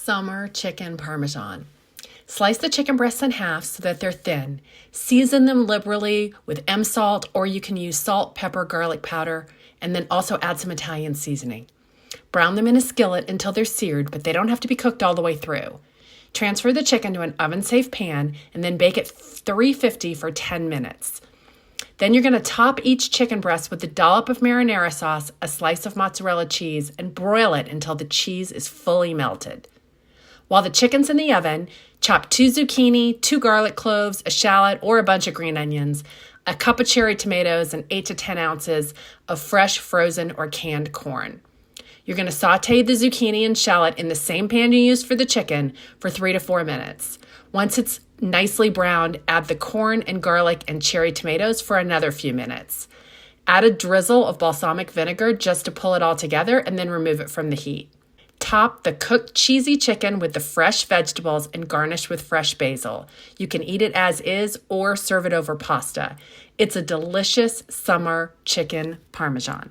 Summer chicken parmesan. Slice the chicken breasts in half so that they're thin. Season them liberally with salt, or you can use salt, pepper, garlic powder, and then also add some Italian seasoning. Brown them in a skillet until they're seared, but they don't have to be cooked all the way through. Transfer the chicken to an oven-safe pan and then bake at 350 for 10 minutes. Then you're going to top each chicken breast with a dollop of marinara sauce, a slice of mozzarella cheese, and broil it until the cheese is fully melted. While the chicken's in the oven, chop 2 zucchini, 2 garlic cloves, a shallot, or a bunch of green onions, a cup of cherry tomatoes, and 8 to 10 ounces of fresh, frozen, or canned corn. You're going to saute the zucchini and shallot in the same pan you used for the chicken for 3 to 4 minutes. Once it's nicely browned, add the corn and garlic and cherry tomatoes for another few minutes. Add a drizzle of balsamic vinegar just to pull it all together and then remove it from the heat. Top the cooked cheesy chicken with the fresh vegetables and garnish with fresh basil. You can eat it as is or serve it over pasta. It's a delicious summer chicken parmesan.